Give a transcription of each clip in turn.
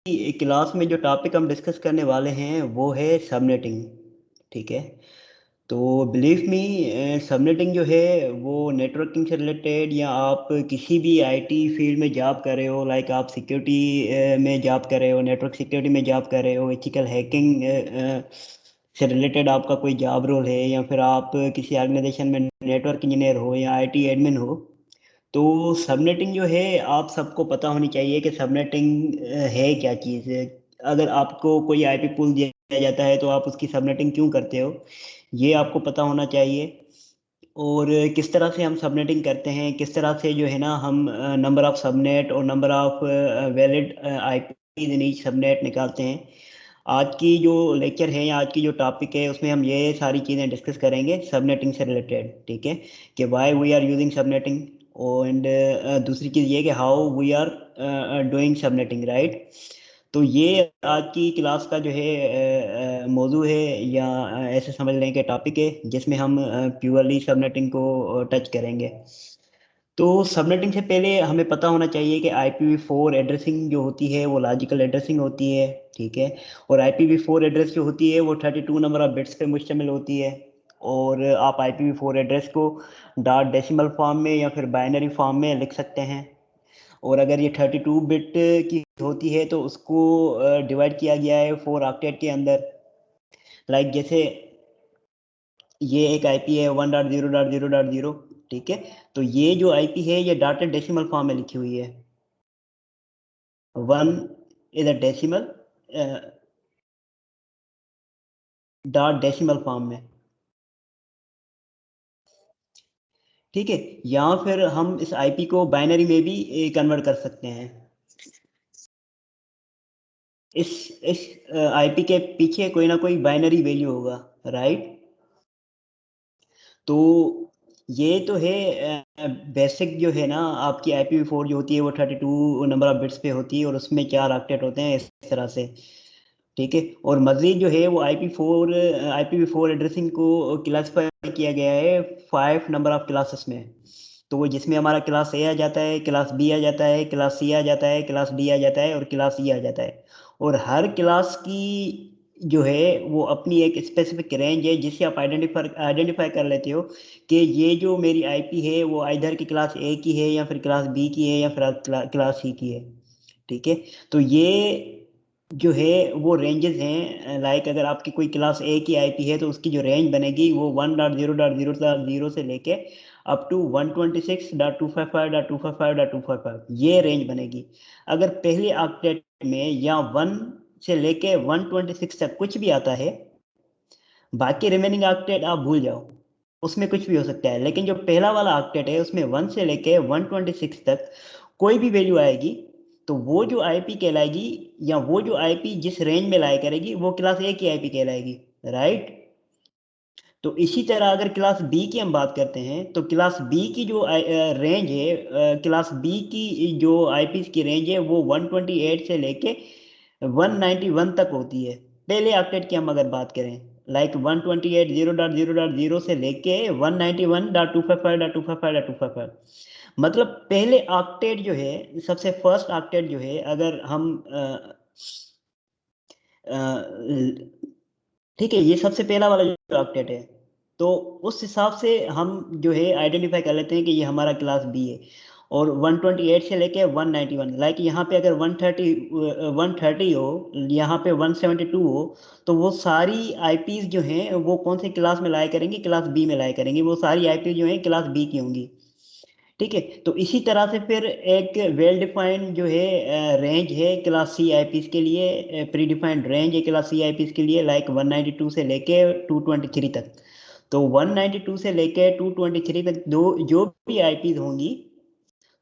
Class में जो topic हम डिस्कस करने वाले हैं वो है सबनेटिंग। ठीक है। तो बिलीव मी, सबनेटिंग जो है वो नेटवर्किंग से रिलेटेड, या आप किसी भी आईटी फील्ड में जॉब कर रहे हो, लाइक आप सिक्योरिटी में जॉब कर रहे हो, नेटवर्क सिक्योरिटी में जॉब कर रहे हो, एथिकल हैकिंग से रिलेटेड आपका कोई जॉब रोल है, या फिर आप किसी ऑर्गेनाइजेशन में नेटवर्क इंजीनियर हो या आईटी एडमिन हो, तो सबनेटिंग जो है आप सबको पता होनी चाहिए कि सबनेटिंग है क्या चीज़ है। अगर आपको कोई आईपी पूल दिया जाता है तो आप उसकी सबनेटिंग क्यों करते हो, ये आपको पता होना चाहिए। और किस तरह से हम सबनेटिंग करते हैं, किस तरह से जो है ना हम नंबर ऑफ सबनेट और number of valid IP in each subnet निकालते हैं। आज की जो लेक्चर है या आज की जो टॉपिक है उसमें हम ये सारी चीज़ें डिस्कस करेंगे सबनेटिंग से रिलेटेड। ठीक है, कि why we are using subnetting, and दूसरी चीज़ ये कि how we are doing subnetting, right. तो ये आज की क्लास का जो है मौजू है, या ऐसे समझ लें कि टॉपिक है जिसमें हम प्योरली सबनेटिंग को टच करेंगे। तो सबनेटिंग से पहले हमें पता होना चाहिए कि IPv4 एड्रेसिंग जो होती है वो लॉजिकल एड्रेसिंग होती है। ठीक है। और IPv4 एड्रेस जो होती है वो 32 नंबर ऑफ बिट्स पे मुश्तमिल होती है। और आप IPv4 address co dot decimal form में या फिर बाइनरी फॉर्म में लिख सकते हैं। और अगर ये 32 बिट की होती है तो उसको डिवाइड किया गया है 4 ऑक्टेट के अंदर। लाइक जैसे ये एक आईपी है 1.0.0.0। ठीक है। तो ये जो आईपी है ये डॉटेड डेसिमल फॉर्म में लिखी हुई है। 1 is a decimal dot decimal form में। ठीक है। या फिर हम इस आईपी को बाइनरी में भी कन्वर्ट कर सकते हैं। इस आईपी के पीछे कोई ना कोई बाइनरी वैल्यू होगा, राइट। तो ये तो है बेसिक जो है ना, आपकी IPv4 जो होती है वो 32 नंबर ऑफ बिट्स पे होती है और उसमें 4 ऑक्टेट होते हैं इस तरह से। ठीक है। और मजीद जो है वो IPv4 एड्रेसिंग को क्लासिफाई किया गया है 5 नंबर ऑफ क्लासेस में। तो वो जिसमें हमारा क्लास ए आ जाता है, क्लास बी आ जाता है, क्लास सी आ जाता है, क्लास डी आ जाता है और क्लास ई आ जाता है। और हर क्लास की जो है वो अपनी एक स्पेसिफिक रेंज है जिससे आप आइडेंटिफाई कर लेते हो कि ये जो मेरी आईपी है वो इधर की क्लास ए की है या फिर क्लास बी की है या फिर क्लास सी की है। ठीक है। तो ये जो है वो रेंजेस हैं। लाइक अगर आपकी कोई क्लास ए की आईपी है तो उसकी जो रेंज बनेगी वो 1.0.0.0 से लेके अप टू 126.255.255.255 ये रेंज बनेगी। अगर पहले ऑक्टेट में या 1 से लेके 126 तक कुछ भी आता है, बाकी रिमेनिंग ऑक्टेट आप भूल जाओ, उसमें कुछ भी हो सकता है। लेकिन जो पहला वाला ऑक्टेट है उसमें 1 से लेके 126 तक कोई भी वैल्यू आएगी तो वो जो आईपी कहलाएगी, या वो जो आईपी जिस रेंज में लाया करेगी वो क्लास ए की आईपी कहलाएगी, राइट। तो इसी तरह अगर क्लास बी की हम बात करते हैं तो क्लास बी की जो रेंज है, क्लास बी की जो आईपी की रेंज है वो 128 से लेके 191 तक होती है। पहले ऑक्टेट की हम अगर बात करें, लाइक 128.0.0.0 से लेके 191.255.255.255। मतलब पहले ऑक्टेट जो है, सबसे फर्स्ट ऑक्टेट जो है, अगर हम ठीक है, ये सबसे पहला वाला जो ऑक्टेट है, तो उस हिसाब से हम जो है आइडेंटिफाई कर लेते हैं कि ये हमारा क्लास बी है। और 128 से लेके 191, लाइक यहाँ पे अगर 130 हो, यहाँ पे 172 हो, तो वो सारी आईपीज जो हैं वो कौन से क्लास में लाया करेंगे, क्लास बी में लाया करेंगे। वो सारी आईपी जो हैं क्लास बी की होंगी। ठीक है। तो इसी तरह से फिर एक वेल डिफाइंड जो है रेंज है क्लास सी आईपीस के लिए, प्री डिफाइंड रेंज है क्लास सी आईपीस के लिए, लाइक 192 से लेके 223 तक। तो 192 से लेके 223 तक दो जो भी आईपीस होंगी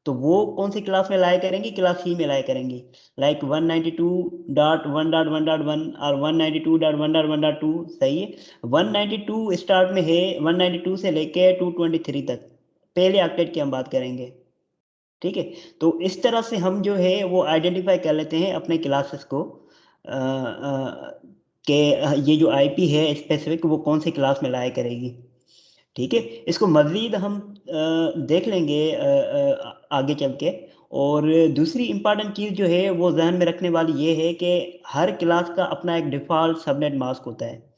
तो वो कौन सी क्लास में लाया करेंगी, क्लास सी में लाया करेंगी। लाइक 192.1.1.1 और 192.1.1.2, सही है। 192 स्टार्ट में है, 192 से लेके 223 तक पहले ऑक्टेट की हम बात करेंगे। ठीक है। तो इस तरह से हम जो है वो आइडेंटिफाई कर लेते हैं अपने क्लासेस को, कि ये जो आईपी है स्पेसिफिक वो कौन सी क्लास में लाया करेगी। ठीक है। इसको मज़ीद हम देख लेंगे आगे चल के। और दूसरी इम्पॉर्टेंट चीज़ जो है वो ज़हन में रखने वाली ये है कि हर क्लास का अपना एक डिफ़ॉल्ट सबनेट मास्क होता है।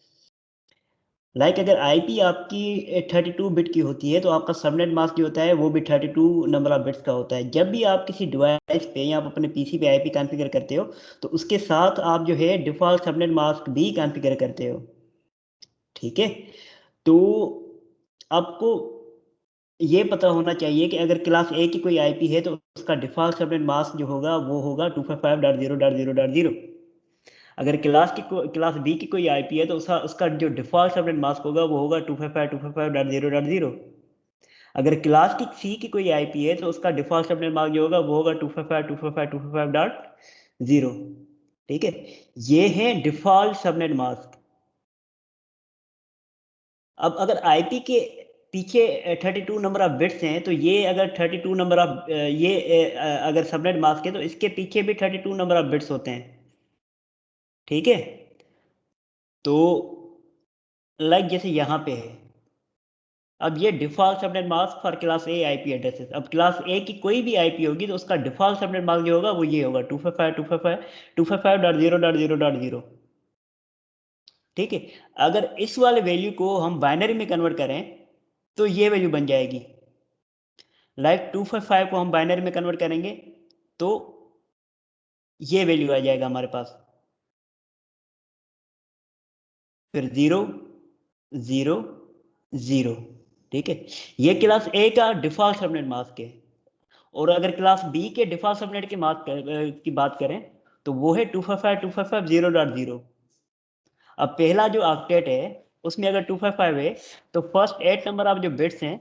लाइक अगर आईपी आपकी 32 बिट की होती है तो आपका सबनेट मास्क जो होता है वो भी 32 नंबर ऑफ बिट्स का होता है। जब भी आप किसी डिवाइस पे या आप अपने पीसी पे आईपी कॉन्फ़िगर करते हो तो उसके साथ आप जो है डिफ़ॉल्ट सबनेट मास्क भी कॉन्फ़िगर करते हो। ठीक है? तो आपको ये पता होना चाहिए कि अगर क्लास ए की कोई आईपी है तो उसका डिफ़ॉल्ट सबनेट मास्क जो होगा वो होगा 255.0.0.0। अगर क्लास बी की कोई आईपी है तो उसका उसका जो डिफ़ॉल्ट सबनेट मास्क होगा वो होगा 255.255.0.0। अगर क्लास की सी की कोई आईपी है तो उसका डिफ़ॉल्ट सबनेट मास्क जो होगा वो होगा 255.255.255.0। ठीक है? ये है डिफ़ॉल्ट सबनेट मास्क। अब अगर आईपी के पीछे 32 नंबर ऑफ बिट्स हैं तो ये अगर 32 नंबर ऑफ अगर सबनेट मास्क है तो इसके पीछे भी 32 नंबर ऑफ बिट्स होते हैं। ठीक है? तो लाइक जैसे यहाँ पे है, अब ये default subnet mask for class A IP addresses. अब क्लास ए की कोई भी आईपी होगी तो उसका डिफ़ॉल्ट सबनेट मास्क जो होगा वो ये होगा 255.255.255.0.0। ठीक है? अगर इस वाले वैल्यू को हम बाइनरी में कन्वर्ट करें तो ये वैल्यू बन जाएगी। लाइक 255 को हम बाइनरी में कन्वर्ट करेंगे तो ये वैल्यू आ जाएगा हमारे पास। फिर 0 0 0। ठीक है? ये क्लास ए का डिफ़ॉल्ट सबनेट मास्क है। और अगर क्लास बी के डिफ़ॉल्ट सबनेट की बात करें तो वो है 255.255.0.0। अब पहला जो ऑक्टेट है उसमें अगर 255 है तो फर्स्ट 8 नंबर ऑफ जो बिट्स हैं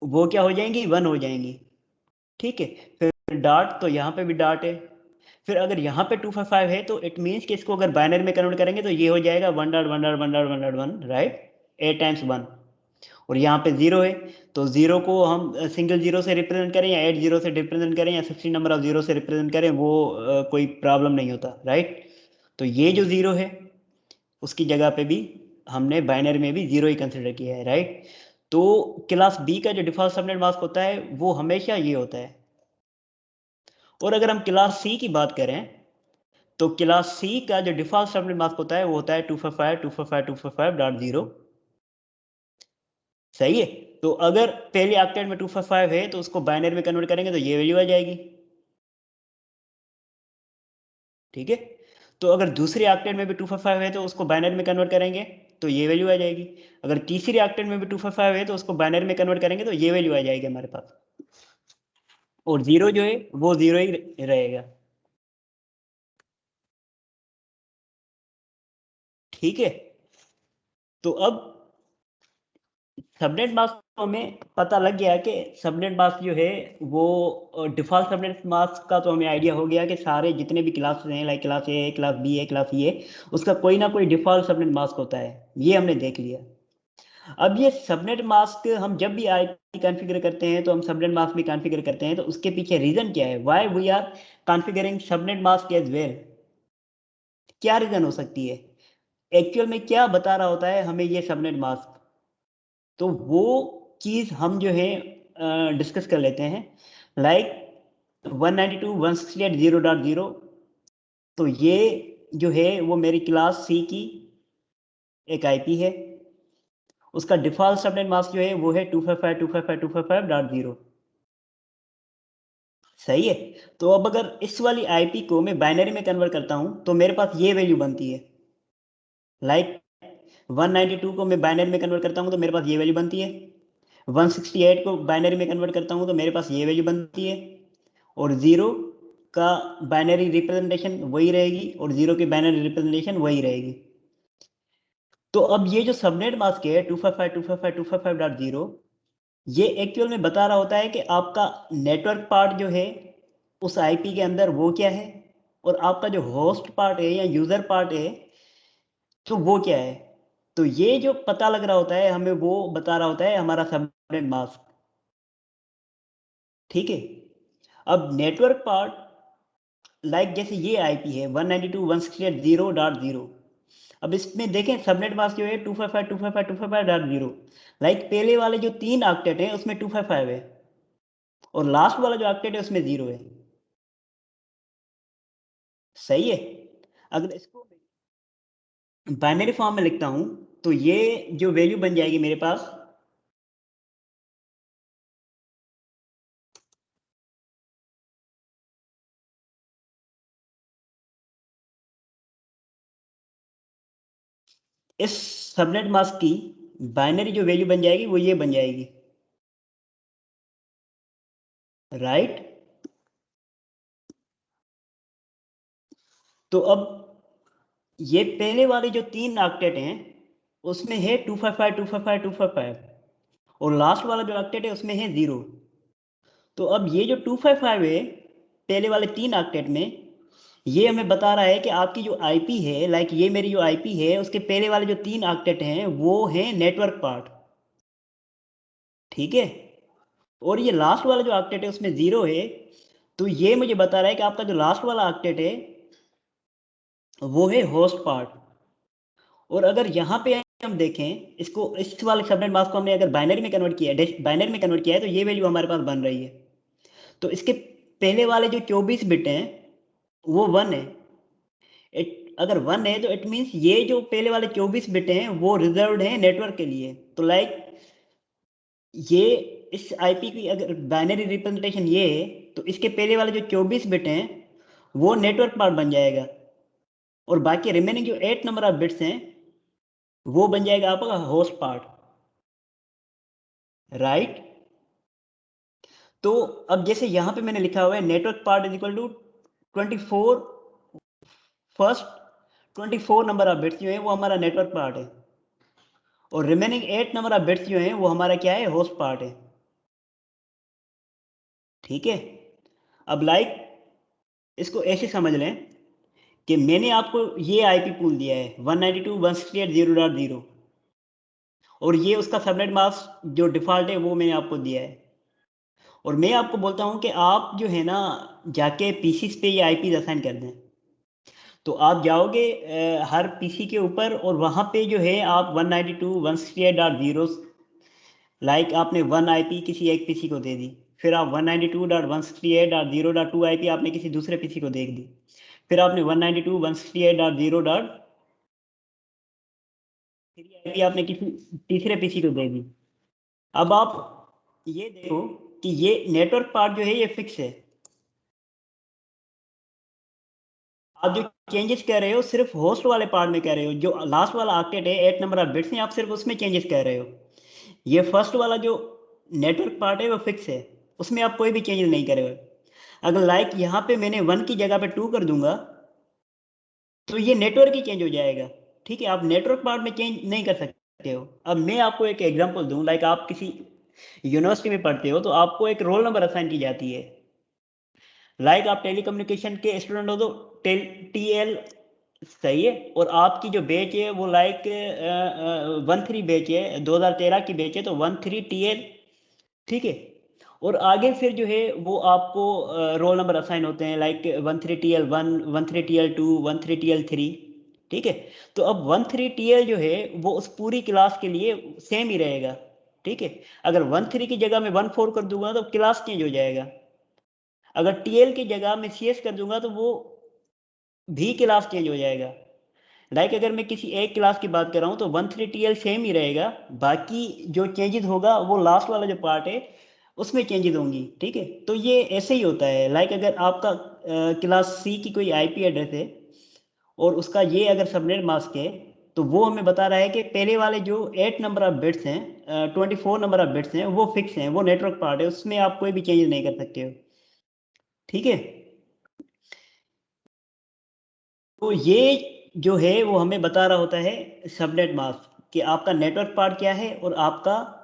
वो क्या हो जाएंगी, 1 हो जाएंगी। ठीक है? फिर डॉट, तो यहाँ पे भी डॉट है। फिर अगर यहाँ पे 255 है तो इट मीन्स कि इसको अगर बाइनरी में कन्वर्ट करेंगे तो ये हो जाएगा 1.1.1.1.1, राइट? 8 टाइम्स 1। और यहाँ पे 0 है तो 0 को हम सिंगल 0 से रिप्रेजेंट करें या 8 0 से रिप्रेजेंट करें या 16 नंबर ऑफ 0 से रिप्रेजेंट करें वो कोई प्रॉब्लम नहीं होता, राइट? तो ये जो 0 है उसकी जगह पे भी हमने बाइनरी में भी 0 ही कंसिडर किया है, राइट? तो क्लास बी का जो डिफ़ॉल्ट सबनेट मास्क होता है वो हमेशा ये होता है। और अगर हम क्लास सी की बात करें तो क्लास सी का जो डिफ़ॉल्ट सबनेट मास्क होता है वो होता है 255.255.255.0। सही है? तो अगर पहले ऑक्टेट में 255 है तो उसको बाइनरी में कन्वर्ट करेंगे तो ये वैल्यू आ जाएगी। ठीक है? तो अगर दूसरे ऑक्टेट में भी 255 है तो उसको बाइनरी में कन्वर्ट करेंगे तो ये वैल्यू आ जाएगी। अगर तीसरे ऑक्टेट में भी 255 है तो उसको बाइनरी में कन्वर्ट करेंगे तो ये वैल्यू आ जाएगी हमारे पास। और 0 जो है वो 0 ही रहेगा। ठीक है? तो अब सबनेट मास्क को हमें पता लग गया कि सबनेट मास्क जो है वो डिफ़ॉल्ट सबनेट मास्क का तो हमें आइडिया हो गया कि सारे जितने भी क्लासेस हैं, like class A, class B है, क्लास ई है, उसका कोई ना कोई डिफ़ॉल्ट सबनेट मास्क होता है। ये हमने देख लिया। अब ये सबनेट मास्क हम जब भी आईपी कॉन्फ़िगर करते हैं तो हम सबनेट मास्क भी कॉन्फ़िगर करते हैं तो उसके पीछे रीज़न क्या है? Why we are configuring subnet mask as well? क्या रीज़न हो सकती है? एक्चुअल में क्या बता रहा होता है हमें ये सबनेट मास्क? तो वो चीज़ हम जो है डिस्कस कर लेते हैं। लाइक 192.168.0.0, तो ये जो है वो मेरी क्लास सी की एक आईपी है। उसका डिफ़ॉल्ट सबनेट मास्क जो है वो है 255.255.255.0। सही है? तो अब अगर इस वाली आईपी को मैं बाइनरी में कन्वर्ट करता हूँ तो मेरे पास ये वैल्यू बनती है। लाइक 192 को मैं बाइनरी में कन्वर्ट करता हूँ तो मेरे पास ये वैल्यू बनती है। 168 को बाइनरी में कन्वर्ट करता हूँ तो मेरे पास ये वैल्यू बनती है। और 0 का बाइनरी रिप्रेजेंटेशन वही रहेगी और 0 की बाइनरी रिप्रेजेंटेशन वही रहेगी। तो अब ये जो सबनेट मास्क है 255.255.255.0, ये एक्चुअल में बता रहा होता है कि आपका नेटवर्क पार्ट जो है उस आईपी के अंदर वो क्या है और आपका जो होस्ट पार्ट है या यूज़र पार्ट है तो वो क्या है। तो ये जो पता लग रहा होता है हमें वो बता रहा होता है हमारा सबनेट मास्क। ठीक है? अब नेटवर्क पार्ट, लाइक जैसे ये आईपी है 192.168.0.0। अब इसमें देखें सबनेट मास्क जो है 255.255.255.0। लाइक पहले वाले जो 3 ऑक्टेट हैं उसमें 255 है। और लास्ट वाला जो ऑक्टेट है उसमें 0 है। सही है। अगर इसको बाइनरी फॉर्म में लिखता हूं तो ये जो वैल्यू बन जाएगी मेरे पास, इस सबनेट मास्क की बाइनरी जो वैल्यू बन जाएगी वो ये बन जाएगी, राइट। तो अब ये पहले वाले जो 3 ऑक्टेट हैं उसमें है 255 255 255, और लास्ट वाला जो ऑक्टेट है उसमें है 0। तो अब ये जो 255 है पहले वाले 3 ऑक्टेट में, ये हमें बता रहा है कि आपकी जो आईपी है, लाइक ये मेरी जो आईपी है उसके पहले वाले जो 3 ऑक्टेट हैं वो हैं नेटवर्क पार्ट, ठीक है। और ये लास्ट वाला जो ऑक्टेट है उसमें 0 है, तो ये मुझे बता रहा है कि आपका जो लास्ट वाला ऑक्टेट है वो है होस्ट पार्ट। और अगर यहाँ पे हम देखें इसको, इस वाले सबनेट मास्क को हमने अगर बाइनरी में कन्वर्ट किया है, बाइनरी में कन्वर्ट किया है, तो ये वैल्यू हमारे पास बन रही है। तो इसके पहले वाले जो 24 बिट हैं वो 1 है। अगर 1 है तो इट मीन्स ये जो पहले वाले 24 बिट हैं वो रिजर्व्ड हैं नेटवर्क के लिए। तो लाइक ये इस आईपी की अगर बाइनरी रिप्रेजेंटेशन ये है तो इसके पहले वाले जो 24 बिट हैं वो नेटवर्क पार्ट बन जाएगा, और बाकी रिमेनिंग जो 8 नंबर ऑफ बिट्स हैं वो बन जाएगा आपका होस्ट पार्ट, राइट। तो अब जैसे यहाँ पे मैंने लिखा हुआ है network part is equal to 24, first 24 number of bits जो है वो हमारा नेटवर्क पार्ट है, और रिमेनिंग 8 नंबर ऑफ बिट्स जो हैं वो हमारा क्या है, होस्ट पार्ट है, ठीक है। अब लाइक इसको ऐसे समझ लें कि मैंने आपको ये आईपी पूल दिया है 192.168.0.0, और ये उसका सबनेट मास्क जो डिफ़ॉल्ट है वो मैंने आपको दिया है, और मैं आपको बोलता हूँ कि आप जो है ना जाके पीसीस पे ये आईपी असाइन कर दें। तो आप जाओगे हर पीसी के ऊपर, और वहाँ पे जो है आप 192.168.0, लाइक आपने 1 आईपी किसी एक पीसी को दे दी, फिर आप 192.168.0.2 आईपी आपने किसी दूसरे पीसी को दे दी, फिर आपने 192.168.0.3 आईपी आपने किसी तीसरे पीसी को दे दी। अब आप ये देखो कि ये नेटवर्क पार्ट जो है ये फिक्स है। आप जो चेंजेस कर रहे हो सिर्फ होस्ट वाले पार्ट में कर रहे हो, जो लास्ट वाला ऑक्टेट है 8 नंबर ऑफ बिट्स हैं, आप सिर्फ उसमें चेंजेस कर रहे हो। ये फर्स्ट वाला जो नेटवर्क पार्ट है वो फिक्स है, उसमें आप कोई भी चेंज नहीं करे हो। अगर लाइक यहाँ पे मैंने 1 की जगह पे 2 कर दूंगा तो ये नेटवर्क ही चेंज हो जाएगा, ठीक है। आप नेटवर्क पार्ट में चेंज नहीं कर सकते हो। अब मैं आपको एक एग्जांपल दूं, लाइक आप किसी यूनिवर्सिटी में पढ़ते हो तो आपको एक रोल नंबर असाइन की जाती है, लाइक आप टेलीकम्युनिकेशन के स्टूडेंट हो तो टीएल, सही है। और आपकी जो बैच है वो लाइक 13 बैच है, 2013 की बैच है, तो 13 टीएल, ठीक है। और आगे फिर जो है वो आपको रोल नंबर असाइन होते हैं, लाइक 13TL1, 13TL2, 13TL3, ठीक है। तो अब 13TL जो है वो उस पूरी क्लास के लिए सेम ही रहेगा, ठीक है। अगर 13 की जगह में 14 कर दूंगा तो क्लास चेंज हो जाएगा। अगर टीएल की जगह में सीएस कर दूंगा तो वो भी क्लास चेंज हो जाएगा। लाइक अगर मैं किसी एक क्लास की बात कर रहा हूँ तो 13TL सेम ही रहेगा, बाकी जो चेंजेस होगा वो लास्ट वाला जो पार्ट है उसमें चेंजेस होंगी, ठीक है। तो ये ऐसे ही होता है, लाइक अगर आपका क्लास सी की कोई आईपी एड्रेस है और उसका ये अगर सबनेट मास्क है, तो वो हमें बता रहा है कि पहले वाले जो 8 नंबर ऑफ बिट्स हैं, 24 नंबर ऑफ बिट्स हैं, वो फिक्स हैं, वो नेटवर्क पार्ट है, उसमें आप कोई भी चेंज नहीं कर सकते हो, ठीक है। तो ये जो है वो हमें बता रहा होता है सबनेट मास्क कि आपका नेटवर्क पार्ट क्या है और आपका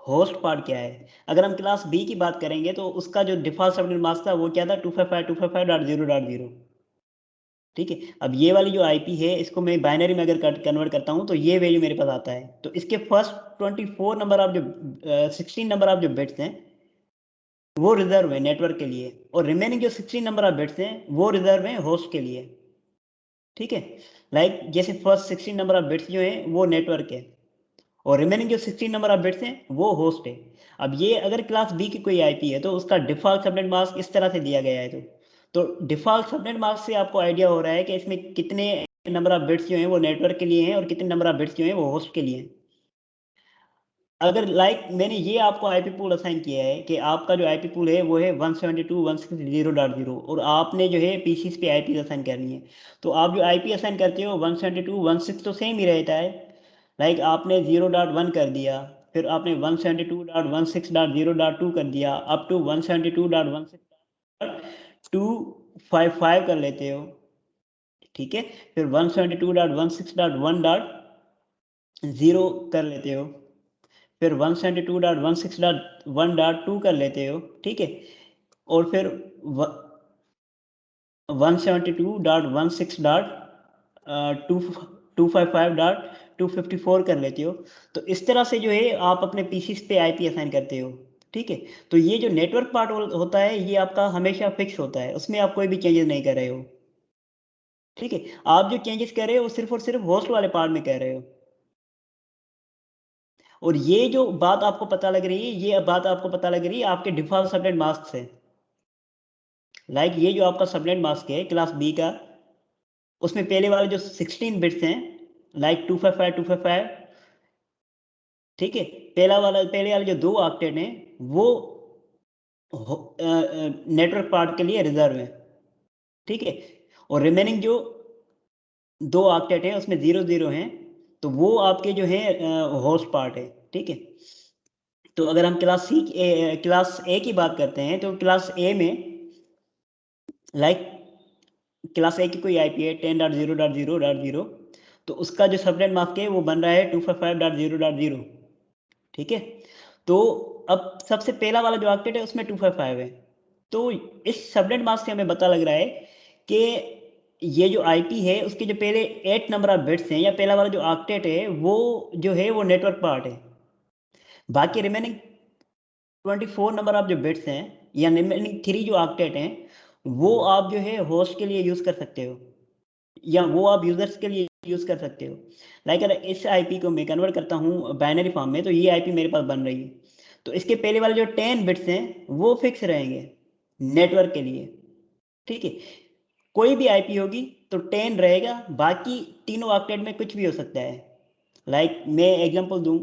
होस्ट पार्ट क्या है। अगर हम क्लास बी की बात करेंगे तो उसका जो डिफॉल्ट सबनेट मास्क था वो क्या था, 255.255.0.0, ठीक है। अब ये वाली जो आईपी है इसको मैं बाइनरी में अगर कन्वर्ट करता हूँ तो ये वैल्यू मेरे पास आता है। तो इसके फर्स्ट 24 नंबर ऑफ जो 16 नंबर ऑफ जो बिट्स हैं वो रिजर्व है नेटवर्क के लिए, और रिमेनिंग जो 16 नंबर ऑफ बिट्स हैं वो रिजर्व है होस्ट के लिए, ठीक है। लाइक जैसे फर्स्ट 16 नंबर ऑफ बिट्स जो है वो नेटवर्क है, और रिमेनिंग जो 16 नंबर ऑफ बिट्स हैं वो होस्ट है। अब ये अगर क्लास बी की कोई आईपी है तो उसका डिफॉल्ट सबनेट मास्क इस तरह से दिया गया है। तो डिफॉल्ट सबनेट मास्क से आपको आइडिया हो रहा है कि इसमें कितने नंबर ऑफ बिट्स जो हैं वो नेटवर्क के लिए हैं और कितने नंबर ऑफ बिट्स जो हैं वो होस्ट के लिए हैं। अगर मैंने ये आपको आईपी पूल असाइन किया है कि आपका जो आईपी पूल है वो है 172.168.0.0 और आपने जो है पीसीस पे आईपी असाइन करनी है। तो आप जो आईपी असाइन करते हो 172.168 तो सेम ही रहता है। आपने 0.1 कर दिया, फिर आपने 172.16.0.2 कर दिया, अप टू 172.168.255 कर लेते हो। ठीक है, फिर 172.168.1.0 कर लेते हो, फिर 172.16.1.2 कर लेते हो। ठीक है, और फिर 172.16.255.254 कर लेते हो। तो इस तरह से जो है आप अपने पीसीस पे आईपी असाइन करते हो। ठीक है, तो ये जो नेटवर्क पार्ट होता है ये आपका हमेशा फिक्स होता है, उसमें आप कोई भी चेंजेस नहीं कर रहे हो। ठीक है, आप जो चेंजेस कर रहे हो सिर्फ और सिर्फ होस्ट वाले पार्ट में कर रहे हो। और ये जो बात आपको पता लग रही है, ये बात आपको पता लग रही है आपके डिफॉल्ट सबनेट मास्क से। ये जो आपका सबनेट मास्क है क्लास बी का, उसमें पहले वाले जो 16 बिट्स हैं 255 ठीक है, पहले वाले जो 2 ऑक्टेट हैं वो नेटवर्क पार्ट के लिए रिजर्व है। ठीक है, और रिमेनिंग जो 2 ऑक्टेट है उसमें 00 हैं, तो वो आपके जो है होस्ट पार्ट है। ठीक है, तो अगर हम क्लास ए की बात करते हैं तो क्लास ए में लाइक क्लास ए की कोई आईपी है 10.0.0.0, तो उसका जो सबनेट मास्क है वो बन रहा है 255.0.0। ठीक है, तो अब सबसे पहला वाला जो ऑक्टेट है उसमें 255 है। तो इस सबनेट मास्क से हमें पता लग रहा है कि ये जो आईपी है उसके जो पहले 8 नंबर ऑफ बिट्स हैं या पहला वाला जो ऑक्टेट है वो जो है वो नेटवर्क पार्ट है। बाकी रिमेनिंग 24 नंबर ऑफ जो बिट्स हैं या रिमेनिंग 3 जो ऑक्टेट हैं वो आप जो है होस्ट के लिए यूज़ कर सकते हो या वो आप यूज़र्स के लिए यूज़ कर सकते हो। अगर इस आईपी को मैं कन्वर्ट करता हूँ बाइनरी फॉर्म में तो ये आईपी मेरे पास बन रही है। तो इसके पहले वाले जो 10 बिट्स हैं वो फिक्स रहेंगे नेटवर्क के लिए। ठीक है, कोई भी आईपी होगी तो 10 रहेगा, बाकी तीनों ऑक्टेट में कुछ भी हो सकता है। मैं एग्जांपल दूं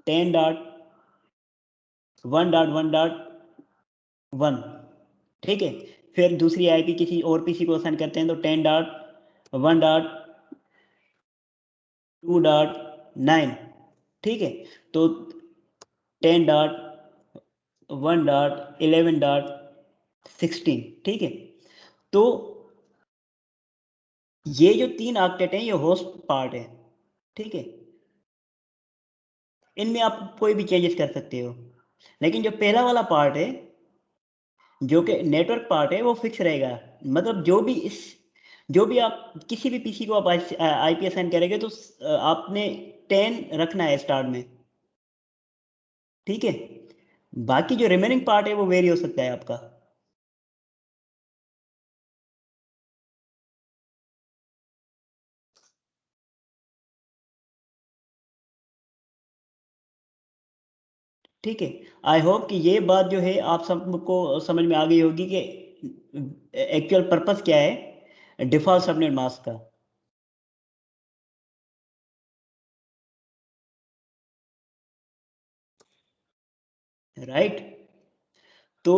10.1.1.1। ठीक है, फिर दूसरी आईपी किसी और पीसी को असाइन करते हैं तो 10.1.2.9। ठीक है, तो 10.1.11.16। ठीक है, तो ये जो 3 ऑक्टेट हैं ये होस्ट पार्ट है। ठीक है, इनमें आप कोई भी चेंजेस कर सकते हो, लेकिन जो पहला वाला पार्ट है जो कि नेटवर्क पार्ट है वो फिक्स रहेगा। जो भी आप किसी भी पीसी को आप आईपी असाइन करेंगे तो आपने 10 रखना है स्टार्ट में। ठीक है, बाकी जो रिमेनिंग पार्ट है वो वेरी हो सकता है आपका। ठीक है, आई होप कि ये बात जो है आप सबको समझ में आ गई होगी कि एक्चुअल पर्पस क्या है डिफॉल्ट सबनेट मास्क का। राइट, तो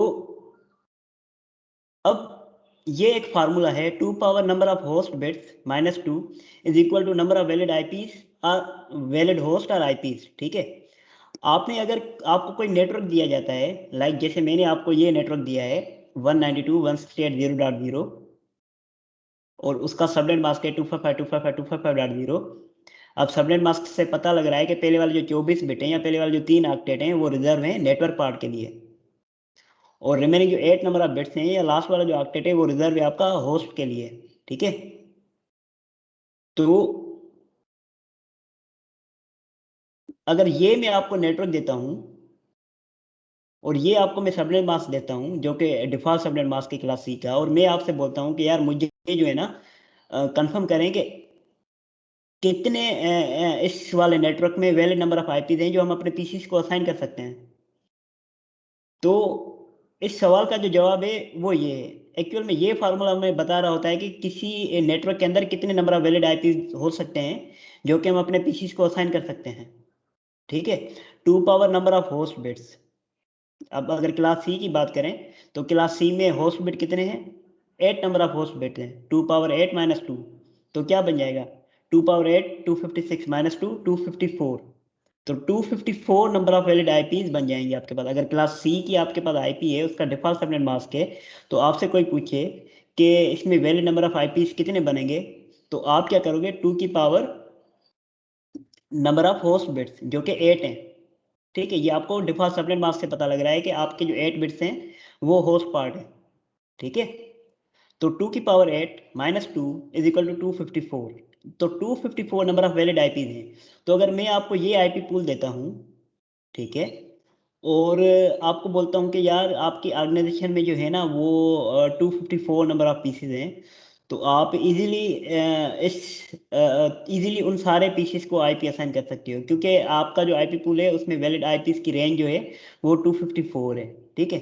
अब ये एक फार्मूला है 2 power number of host bits -2 is equal to number of valid IPs और वैलिड होस्ट और आईपीस। ठीक है, आपने अगर आपको कोई नेटवर्क दिया जाता है जैसे मैंने आपको ये नेटवर्क दिया है 192.168.0.0 और उसका सबनेट मास्क है 255.255.255.0। अब सबनेट मास्क से पता लग रहा है कि पहले वाले जो 24 बिट हैं या पहले वाले जो 3 ऑक्टेट हैं वो रिजर्व हैं नेटवर्क पार्ट के लिए, और रिमेनिंग जो 8 नंबर ऑफ बिट्स हैं या लास्ट वाला जो ऑक्टेट है वो रिजर्व है आपका होस्ट के लिए। ठीक है, तो अगर ये मैं आपको नेटवर्क देता हूँ और ये आपको मैं सबनेट मास्क देता हूँ जो कि डिफॉल्ट सबनेट मास्क की क्लास सी का, और मैं आपसे बोलता हूँ कि यार मुझे जो है ना कंफर्म करें कि कितने इस वाले नेटवर्क में वैलिड नंबर ऑफ आईपीज हैं जो हम अपने पीसीस को असाइन कर सकते हैं। तो इस सवाल का जो जवाब है वो ये है। एक्चुअल में ये फार्मूला हमें बता रहा होता है कि किसी नेटवर्क के अंदर कितने नंबर ऑफ वैलिड आईपीज हो सकते हैं जो कि हम अपने पीसीस को असाइन कर सकते हैं। ठीक है, 2 power number of host bits. अब अगर क्लास सी की बात करें तो क्लास सी में होस्ट बिट कितने हैं? 8 नंबर ऑफ होस्ट बिट हैं। 2 पावर 8 माइनस 2, तो क्या बन जाएगा? 2 पावर 8 256 माइनस 2 254। तो 254 नंबर ऑफ वैलिड आईपीज बन जाएंगे आपके पास। अगर क्लास सी की आपके पास आईपी है, उसका डिफॉल्ट सबनेट मास्क है, तो आपसे कोई पूछे कि इसमें वैलिड नंबर ऑफ आईपीज कितने बनेंगे, तो आप क्या करोगे? 2 की power number of host bits जो कि 8 हैं। ठीक है, ये आपको डिफॉल्ट सबनेट मास्क से पता लग रहा है कि आपके जो 8 बिट्स हैं वो होस्ट पार्ट है। ठीक है, तो 2 की power 8 minus 2 is equal to 254। तो 254 नंबर ऑफ वैलिड आईपीज हैं। तो अगर मैं आपको ये आईपी पूल देता हूँ, ठीक है, और आपको बोलता हूँ कि यार आपकी ऑर्गेनाइजेशन में जो है ना वो 254 नंबर ऑफ पीसेज हैं, तो आप इजीली उन सारे पीसेस को आईपी असाइन कर सकते हो, क्योंकि आपका जो आईपी पूल है उसमें वैलिड आईपीस की रेंज जो है वो 254 है। ठीक है,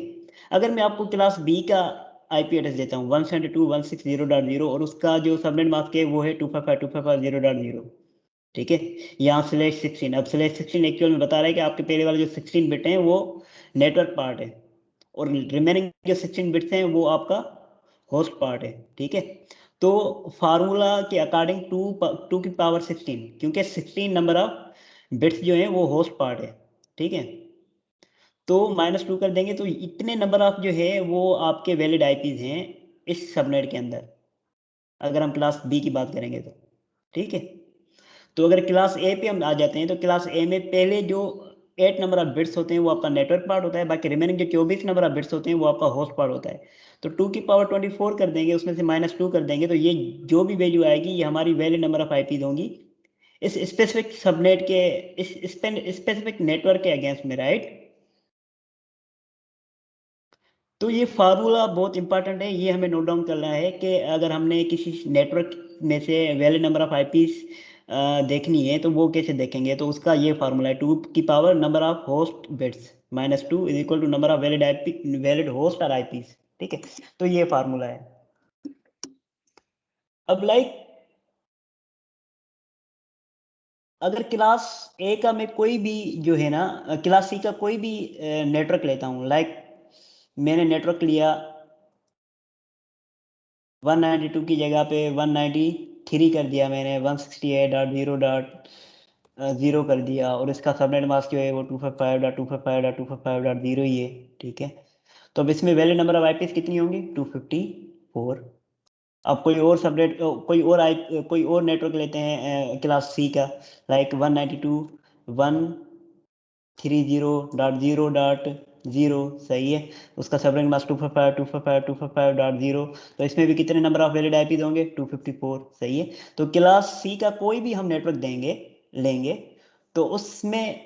अगर मैं आपको क्लास बी का आईपी एड्रेस देता हूँ 172.168.0 और उसका जो सबनेट मास्क है वो है 255.255.0.0। ठीक है, यहाँ /16। अब /16 एक्चुअल में बता रहा है कि आपके पहले वाले जो 16 बिट हैं वो नेटवर्क पार्ट है, और रिमेनिंग जो 16 बिट्स हैं वो आपका होस्ट पार्ट है। ठीक है, तो फार्मूला के अकॉर्डिंग टू की पावर 16, क्योंकि 16 नंबर ऑफ बिट्स जो हैं वो होस्ट पार्ट है। ठीक है, तो -2 कर देंगे तो इतने नंबर ऑफ जो है वो आपके वैलिड आईपीज हैं इस सबनेट के अंदर, अगर हम क्लास बी की बात करेंगे तो। ठीक है, तो अगर क्लास ए पे हम आ जाते हैं तो क्लास ए में पहले जो 8 नंबर ऑफ बिट्स होते हैं वो आपका नेटवर्क पार्ट होता है, बाकी रिमेनिंग जो 24 नंबर ऑफ बिट्स होते हैं वो आपका होस्ट पार्ट होता है। तो 2 की पावर 24 कर देंगे, उसमें से -2 कर देंगे, तो ये जो भी वैल्यू आएगी ये हमारी वैलिड नंबर ऑफ आईपीज होंगी इस स्पेसिफिक सबनेट के, इस स्पेसिफिक नेटवर्क के अगेंस्ट में, राइट। तो ये फार्मूला बहुत इंपॉर्टेंट है, ये हमें नोट डाउन करना है कि अगर हमने किसी नेटवर्क में से वैलिड नंबर ऑफ आईपीस देखनी है तो वो कैसे देखेंगे। तो उसका ये फार्मूला है 2 की power number of host bits -2 is equal to number of valid IP, valid host और आईपीस। ठीक है, तो ये फार्मूला है। अब अगर क्लास ए का मैं कोई भी जो है ना क्लास सी का कोई भी नेटवर्क लेता हूँ, मैंने नेटवर्क लिया 192 की जगह पे 193 कर दिया मैंने, 168.0.0 कर दिया, और इसका सबनेट मास्क जो है वो 255.255.255.0 ही है। ठीक है, तो अब इसमें वैलिड नंबर ऑफ आईपीस कितनी होंगी? 254। अब कोई और नेटवर्क लेते हैं क्लास सी का, 192.130.0.0, सही है, उसका सबनेट मास्क 255.255.255.0। तो इसमें भी कितने नंबर ऑफ वैलिड आईपीज होंगे? 254, सही है। तो क्लास सी का कोई भी हम नेटवर्क लेंगे तो उसमें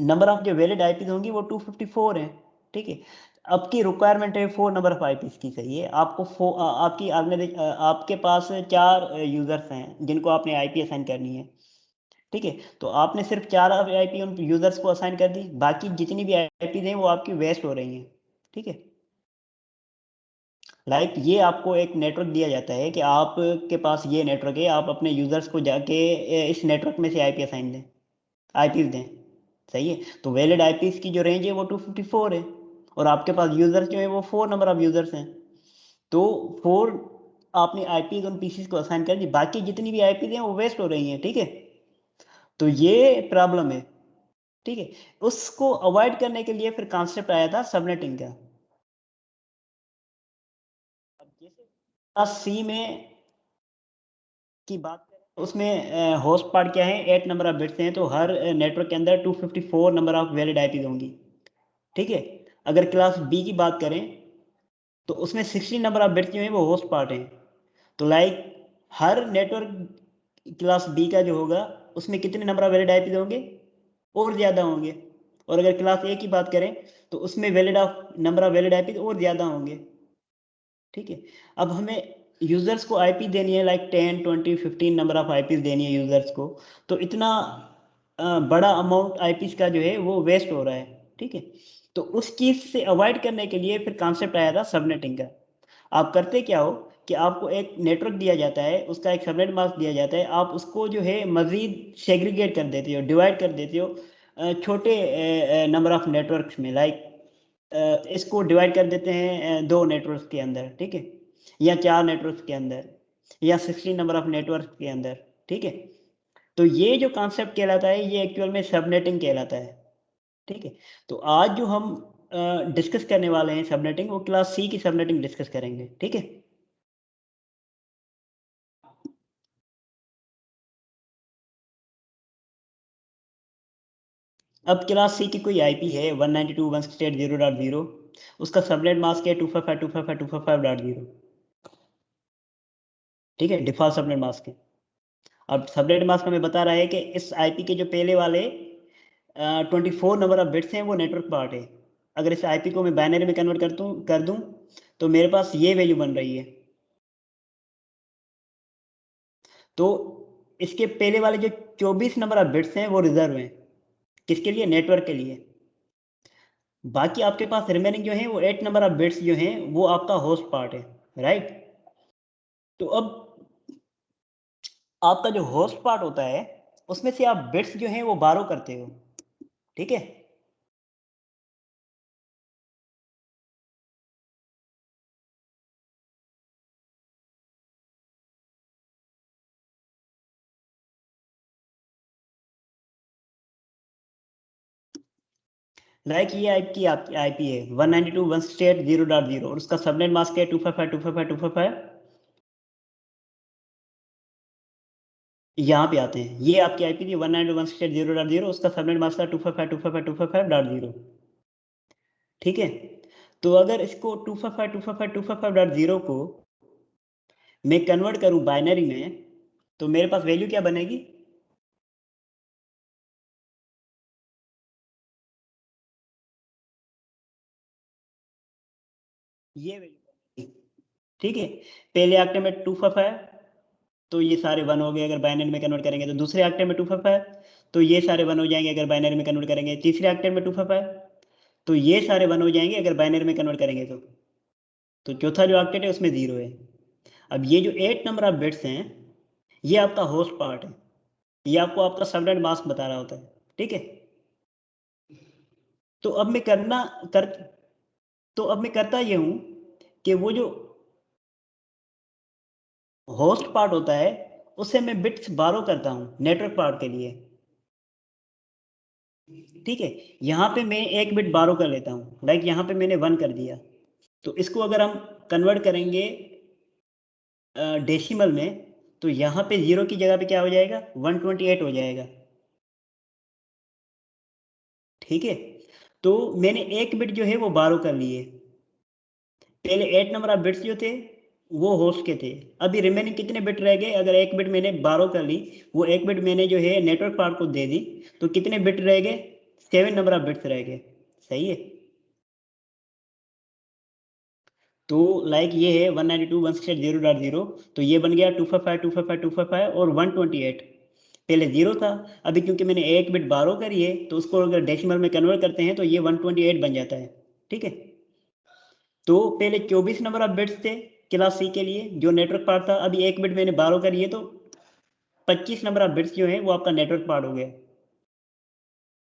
नंबर ऑफ जो वैलिड आईपीज होंगी वो 254 है। ठीक है, अब की रिक्वायरमेंट है 4 नंबर ऑफ आईपीस की, सही है। आपके पास 4 यूजर्स हैं जिनको आपने आईपी असाइन करनी है। ठीक है, तो आपने सिर्फ 4 आईपी उन यूजर्स को असाइन कर दी, बाकी जितनी भी आईपी हैं वो आपकी वेस्ट हो रही हैं। ठीक है, ये आपको एक नेटवर्क दिया जाता है कि आपके पास ये नेटवर्क है, आप अपने यूजर्स को जाके इस नेटवर्क में से आईपी असाइन दें, आईपीज दें। सही है, तो वैलिड आईपीस की जो रेंज है वो 254 है, और आपके पास यूजर्स जो है वो 4 नंबर ऑफ यूजर्स हैं। तो 4 आपने आईपीज उन पीसीस को असाइन कर दी, बाकी जितनी भी आईपीज हैं वो वेस्ट हो रही हैं। ठीक है, तो ये प्रॉब्लम है। ठीक है, उसको अवॉइड करने के लिए फिर कॉन्सेप्ट आया था सबनेटिंग का। अब जैसे क्लास सी में की बात करें, उसमें होस्ट पार्ट क्या है? 8 नंबर ऑफ बिट्स हैं, तो हर नेटवर्क के अंदर 254 नंबर ऑफ वैलिड आईपीज होंगी। ठीक है, अगर क्लास बी की बात करें तो उसमें 16 नंबर ऑफ बिट्स जो हैं वो होस्ट पार्ट हैं। तो हर नेटवर्क क्लास बी का जो होगा उसमें कितने नंबर ऑफ वैलिड आईपीज होंगे? और ज़्यादा होंगे। और अगर क्लास ए की बात करें तो उसमें नंबर ऑफ वैलिड आईपीज और ज़्यादा होंगे। ठीक है, अब हमें यूजर्स को आईपी देनी है लाइक 10 20 15 नंबर ऑफ आईपीज देनी है यूजर्स को, तो इतना बड़ा अमाउंट आईपीज का जो है वो वेस्ट हो रहा है, ठीक है। तो उस चीज से अवॉइड करने के लिए फिर कॉन्सेप्ट आया था सबनेटिंग का। आप करते क्या हो कि आपको एक नेटवर्क दिया जाता है, उसका एक सबनेट मास्क दिया जाता है, आप उसको जो है मजीद सेग्रीगेट कर देते हो, डिवाइड कर देते हो छोटे नंबर ऑफ नेटवर्क्स में, लाइक इसको डिवाइड कर देते हैं दो नेटवर्क के अंदर, ठीक है, या चार नेटवर्क के अंदर, या 16 नंबर ऑफ नेटवर्क के अंदर, ठीक है। तो ये जो कॉन्सेप्ट कहलाता है ये एक्चुअल में सबनेटिंग कहलाता है, ठीक है। तो आज जो हम डिस्कस करने वाले हैं सबनेटिंग, वो क्लास सी की सबनेटिंग डिस्कस करेंगे, ठीक है। अब क्लास सी की कोई आईपी है 192.168.0.0, उसका सबनेट मास्क है 255.255.255.0, ठीक है, डिफॉल्ट सबनेट मास्क है। अब सबनेट मास्क हमें बता रहा है कि इस आईपी के जो पहले वाले 24 नंबर ऑफ बिट्स हैं वो नेटवर्क पार्ट है। अगर इस आईपी को मैं बाइनरी में कन्वर्ट कर दूं तो मेरे पास ये वैल्यू बन रही है। तो इसके पहले वाले जो 24 नंबर ऑफ बिट्स हैं वो रिजर्व हैं, किसके लिए? नेटवर्क के लिए। बाकी आपके पास रिमेनिंग जो है वो 8 नंबर ऑफ बिट्स जो हैं वो आपका होस्ट पार्ट है, राइट। तो अब आपका जो होस्ट पार्ट होता है उसमें से आप बिट्स जो हैं वो बारो करते हो, ठीक है। लाइक ये आपकी आईपी है 192.168.0.0 और उसका सबनेट मास्क है 255.255.255। यहाँ पे आते हैं, ये आपकी आईपी थी 192.168.0.0, उसका सबनेट मास्क था 255.255.255.0, ठीक है। तो अगर इसको 255.255.255.0 को मैं कन्वर्ट करूं बाइनरी में तो मेरे पास वैल्यू क्या बनेगी? ये वैल्यू, ठीक है। पहले आक्टे में 255, तो ये सारे वन हो गए अगर बाइनरी में कन्वर्ट करेंगे। तो दूसरे आक्टेव में 255, तो ये सारे वन हो जाएंगे अगर बाइनरी में कन्वर्ट करेंगे। तीसरे आक्टेव में 255, तो ये सारे वन हो जाएंगे अगर बाइनरी में कन्वर्ट करेंगे। तो चौथा जो आक्टेट है उसमें 0 है। अब ये जो 8 नंबर ऑफ बिट्स हैं ये आपका होस्ट पार्ट है, ये आपको आपका सबनेट मास्क बता रहा होता है, ठीक है। तो अब मैं करना कर तो अब मैं करता ये हूं कि वो जो होस्ट पार्ट होता है उससे मैं बिट्स बारो करता हूं नेटवर्क पार्ट के लिए, ठीक है। यहाँ पे मैं एक बिट बारो कर लेता हूँ, लाइक यहाँ पे मैंने 1 कर दिया। तो इसको अगर हम कन्वर्ट करेंगे डेसिमल में तो यहाँ पे 0 की जगह पे क्या हो जाएगा? 128 हो जाएगा, ठीक है। तो मैंने एक बिट जो है वो बारो कर लिए। पहले 8 नंबर ऑफ बिट्स जो थे वो होस्ट के थे। अभी रिमेनिंग कितने बिट रह गए? अगर एक बिट मैंने बारो कर ली, वो एक बिट मैंने जो है नेटवर्क पार्ट को दे दी, तो कितने बिट रह गए? 7 नंबर ऑफ बिट्स रह गए, सही है। तो लाइक ये है 192.168.0.0, तो ये बन गया 255.255.255 और 128। पहले 0 था, अभी क्योंकि मैंने एक बिट बारो करी है तो उसको अगर डेसिमल में कन्वर्ट करते हैं तो ये 128 बन जाता है, ठीक है। तो पहले 24 नंबर ऑफ बिट्स थे क्लास सी के लिए जो नेटवर्क पार्ट था, अभी एक बिट मैंने बारो करी है तो 25 नंबर ऑफ बिट्स जो है वो आपका नेटवर्क पार्ट हो गया,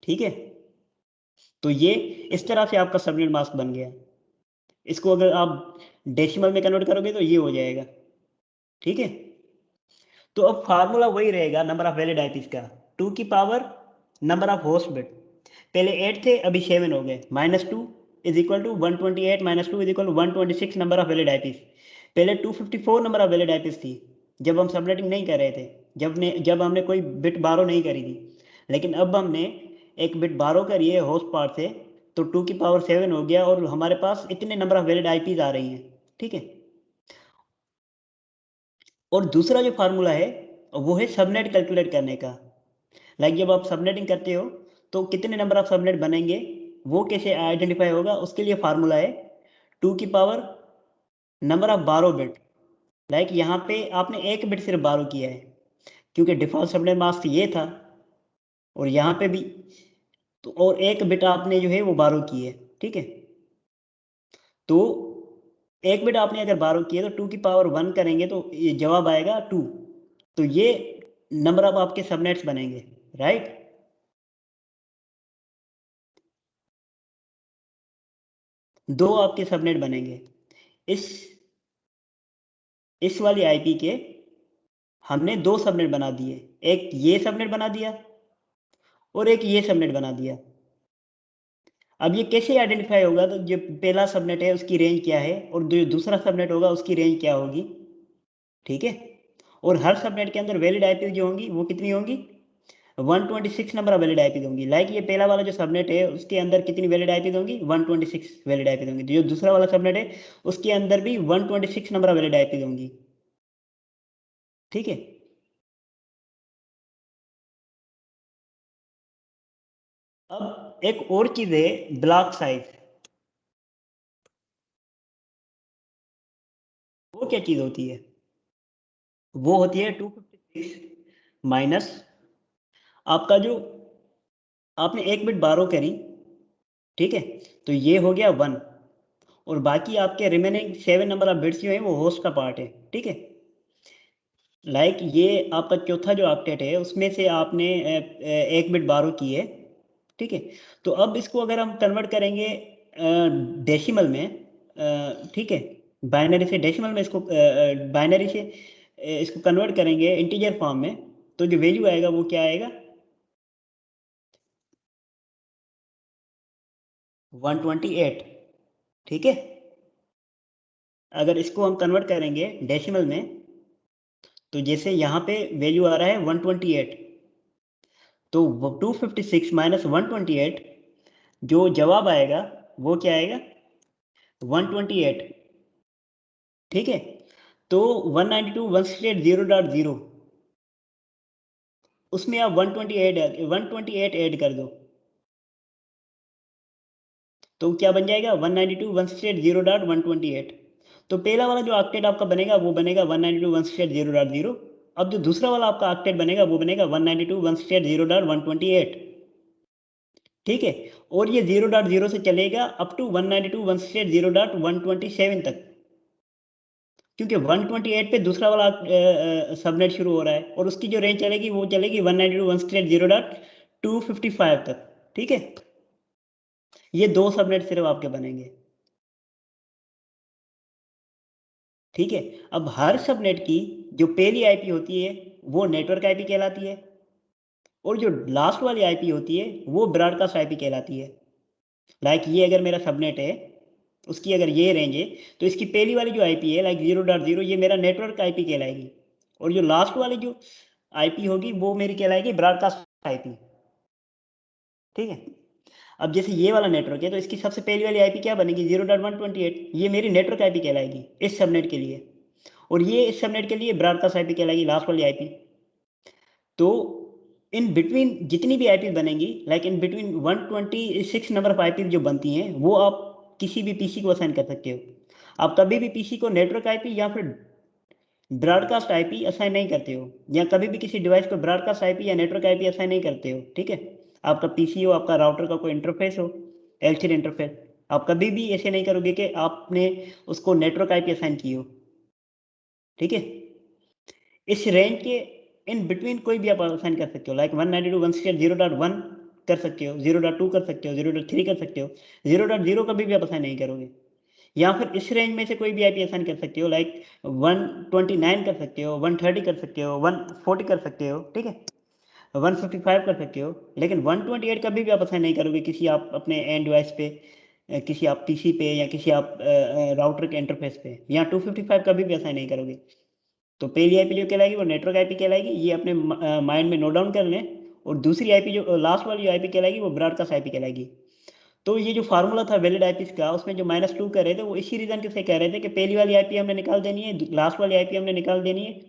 ठीक है। तो ये इस तरह से आपका सबनेट मास्क बन गया। इसको अगर आप डेसिमल में कन्वर्ट करोगे तो ये हो जाएगा, ठीक है। तो अब फार्मूला वही रहेगा नंबर ऑफ वैलिड आईपीज का, 2 की power number of host bit. पहले 8 थे अभी 7 हो गए, -2 is equal to 128 -2 is equal to 126 number of valid IPs. पहले 254 नंबर ऑफ वैलिड आईपीज थी जब हम सबनेटिंग नहीं कर रहे थे, जब हमने कोई बिट बारो नहीं करी थी। लेकिन अब हमने एक बिट बारो करी है होस्ट पार्ट से, तो 2 की पावर 7 हो गया और हमारे पास इतने नंबर ऑफ वैलिड आईपीज आ रही हैं, ठीक है। और दूसरा जो फार्मूला है वो है सबनेट कैलकुलेट करने का। लाइक जब आप सबनेटिंग करते हो तो कितने नंबर ऑफ सबनेट बनेंगे वो कैसे आइडेंटिफाई होगा, उसके लिए फार्मूला है 2 की पावर नंबर ऑफ बारो बिट लाइक यहाँ पे आपने एक बिट सिर्फ बारो किया है, क्योंकि डिफॉल्ट सबनेट मास्क ये था, और यहाँ पे भी तो और एक बिट आपने जो है वो बारो की है, ठीक है। तो एक बिट आपने अगर बारो किया तो 2 की पावर 1 करेंगे तो ये जवाब आएगा 2। तो ये नंबर ऑफ आपके सबनेट्स बनेंगे, राइट। दो आपके सबनेट बनेंगे इस वाली आईपी के। हमने दो सबनेट बना दिए, एक ये सबनेट बना दिया और एक ये सबनेट बना दिया। अब ये कैसे आइडेंटिफाई होगा, तो जो पहला सबनेट है उसकी रेंज क्या है और जो दूसरा सबनेट होगा उसकी रेंज क्या होगी, ठीक है। और हर सबनेट के अंदर वैलिड आईपी जो होंगी वो कितनी होंगी, 126 नंबर ऑफ वैलिड आईपी होंगी। लाइक ये पहला वाला जो सबनेट है उसके अंदर कितनी वैलिड आईपी होंगी, 126 वैलिड आईपी होंगी। जो दूसरा वाला सबनेट है उसके अंदर भी 126 नंबर ऑफ वैलिड आईपी होंगी, ठीक है। अब एक और चीज है, ब्लॉक साइज। वो क्या चीज होती है, वो होती है 256 माइनस आपका जो आपने एक बिट बारो करी, ठीक है। तो ये हो गया 1, और बाकी आपके रिमेनिंग 7 नंबर ऑफ बिट्स जो हैं वो होस्ट का पार्ट है, ठीक है। लाइक ये आपका चौथा जो ऑक्टेट है उसमें से आपने एक बिट बारो की है, ठीक है। तो अब इसको अगर हम कन्वर्ट करेंगे डेसिमल में, ठीक है, बाइनरी से डेसिमल में, इसको बाइनरी से इसको कन्वर्ट करेंगे इंटीजर फॉर्म में, तो जो वैल्यू आएगा वो क्या आएगा, 128, ठीक है। अगर इसको हम कन्वर्ट करेंगे डेसिमल में, तो जैसे यहाँ पे वैल्यू आ रहा है 128, तो 256 माइनस 128, जो जवाब आएगा वो क्या आएगा, 128, ठीक है। तो 192 168 उसमें आप 128 ऐड कर दो, तो क्या बन जाएगा 192 168 तो पहला वाला जो ऑक्टेट आपका बनेगा वो बनेगा 192 168 अब जो दूसरा वाला आपका ऑक्टेट बनेगा वो बनेगा 192 168 ठीक है। और ये 0.0 से चलेगा अप टू 192 168 तक, क्योंकि 128 पे दूसरा वाला सबनेट शुरू हो रहा है, और उसकी जो रेंज चलेगी वो चलेगी 192 168 तक, ठीक है। ये दो सबनेट सिर्फ आपके बनेंगे, ठीक है। अब हर सबनेट की जो पहली आईपी होती है वो नेटवर्क आईपी कहलाती है, और जो लास्ट वाली आईपी होती है वो ब्रॉडकास्ट आईपी कहलाती है। लाइक ये अगर मेरा सबनेट है, उसकी अगर ये रेंज है, तो इसकी पहली वाली जो आईपी है लाइक 0.0 ये मेरा नेटवर्क आईपी कहलाएगी, और जो लास्ट वाली जो आईपी होगी वो मेरी कहलाएगी ब्रॉडकास्ट आईपी, ठीक है। अब जैसे ये वाला नेटवर्क है तो इसकी सबसे पहली वाली आईपी क्या बनेगी, 0.128, ये मेरी नेटवर्क आईपी कहलाएगी इस सबनेट के लिए, और ये इस सबनेट के लिए ब्रॉडकास्ट आईपी कहलाएगी लास्ट वाली आईपी। तो इन बिटवीन जितनी भी आईपी बनेंगी, like in between 126 number of IP जो बनती हैं वो आप किसी भी पीसी को असाइन कर सकते हो। आप कभी भी पीसी को नेटवर्क आईपी या फिर ब्रॉडकास्ट आईपी असाइन नहीं करते हो, या कभी भी किसी डिवाइस को ब्रॉडकास्ट आईपी या नेटवर्क आईपी असाइन नहीं करते हो, ठीक है। आपका पीसी हो, आपका राउटर का कोई इंटरफेस हो, L3 इंटरफेस, आप कभी भी ऐसे नहीं करोगे कि आपने उसको नेटवर्क आईपी असाइन की हो, ठीक है। इस रेंज के इन बिटवीन कोई भी आप असाइन कर सकते हो, लाइक 192.168 कर सकते हो, 0.2 कर सकते हो, 0.3 कर सकते हो, 0.0 कभी भी आप असाइन नहीं करोगे। या फिर इस रेंज में से कोई भी आईपी असाइन कर सकते हो, लाइक 129 कर सकते हो, 130 कर सकते हो, 140 कर सकते हो, ठीक है, 155 कर सकते हो। लेकिन 128 कभी भी आप असाइन नहीं करोगे किसी आप अपने एंड डिवाइस पे, किसी आप पीसी पे, या किसी आप राउटर के इंटरफेस पे, या 255 कभी भी असाइन नहीं करोगे। तो पहली आईपी जो कहलाएगी वो नेटवर्क आईपी कहलाएगी, ये अपने माइंड में नोट डाउन कर लें। और दूसरी आईपी जो लास्ट वाली आईपी कहलाएगी वो ब्रॉडकास्ट आईपी कहलाएगी। तो ये जो फार्मूला था वैलिड आईपीस का, उसमें जो -2 कर रहे थे वो इसी रीजन से कह रहे थे कि पहली वाली आईपी हमने निकाल देनी है, लास्ट वाली आईपी हमने निकाल देनी है,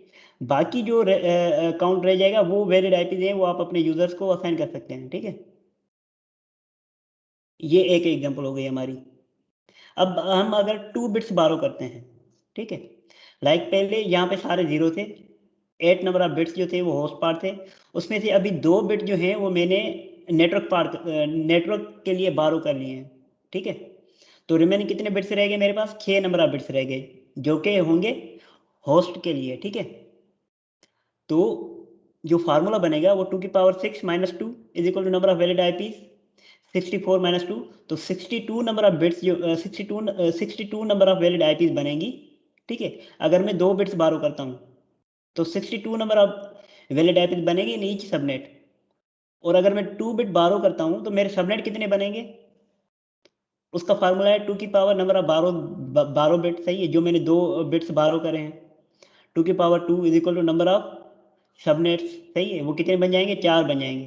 बाकी जो काउंट रह जाएगा वो वैलिड आईपी है, वो आप अपने यूजर्स को असाइन कर सकते हैं, ठीक है। ये एक एग्जांपल हो गई हमारी। अब हम अगर 2 बिट्स बारो करते हैं, ठीक है, लाइक पहले यहाँ पे सारे जीरो थे, 8 नंबर ऑफ बिट्स जो थे वो होस्ट पार्ट थे, उसमें से अभी 2 बिट जो हैं वो मैंने नेटवर्क के लिए बारो कर लिए हैं, ठीक है। तो रिमेनिंग कितने बिट्स रह गए मेरे पास, 6 नंबर ऑफ बिट्स रह गए जो कि होंगे होस्ट के लिए, ठीक है। तो जो फार्मूला बनेगा वो 2⁻6 - 2 is equal to number of valid IPs 64 - 2, तो 62 नंबर ऑफ बिट्स जो 62 नंबर ऑफ वैलिड आईपीज बनेंगी, ठीक है। अगर मैं 2 बिट्स बारो करता हूँ तो 62 नंबर ऑफ वैलिड आईपीज बनेंगे इन ईच सबनेट, और अगर मैं 2 बिट बारो करता हूँ तो मेरे सबनेट कितने बनेंगे, उसका फार्मूला है 2 नंबर ऑफ बारो बिट, सही है, जो मैंने 2 बिट्स बारो करे हैं। 2 is equal to number of subnets, सही है, वो कितने बन जाएंगे, 4 बन जाएंगे।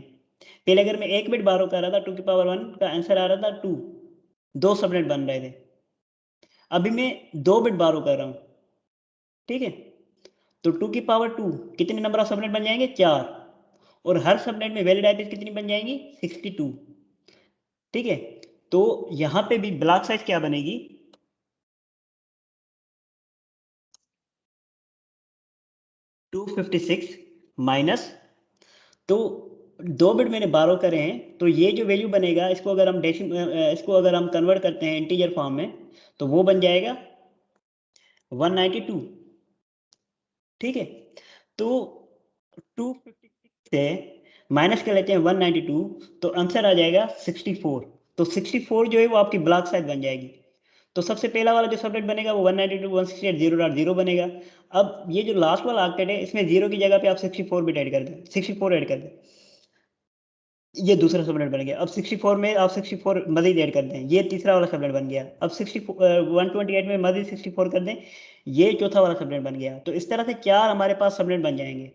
पहले अगर मैं 1 बिट बारो कर रहा था 2 का आंसर आ रहा था 2, 2 सबनेट बन रहे थे। अभी मैं 2 बिट बारो कर रहा हूँ, ठीक है, तो 2 कितने नंबर ऑफ सबनेट बन जाएंगे, 4, और हर सबनेट में वैलिड आईपी कितनी बन जाएंगी, 62, ठीक है। तो यहाँ पे भी ब्लॉक साइज क्या बनेगी, 256 माइनस, तो 2 बिट मैंने बारो करे हैं, तो ये जो वैल्यू बनेगा इसको अगर हम इसको अगर हम कन्वर्ट करते हैं इंटीजर फॉर्म में तो वो बन जाएगा 192, ठीक है। तो 256 से माइनस कर लेते हैं 192, तो आंसर आ जाएगा 64। तो 64 जो है वो आपकी ब्लॉक साइज बन जाएगी। तो सबसे पहला वाला जो सबनेट बनेगा वो 192.168.0.0 बनेगा। अब ये जो लास्ट वाला ऑक्टेट है इसमें 0 की जगह पे आप 64 बिट ऐड कर दें, 64 ऐड कर दें, ये दूसरा सबनेट बन गया। अब 64 में आप 64 मजीद ऐड कर दें, ये तीसरा वाला सबनेट बन गया। अब 128 में मजीद 64 कर दें, ये चौथा वाला सबनेट बन गया। तो इस तरह से 4 हमारे पास सबनेट बन जाएंगे,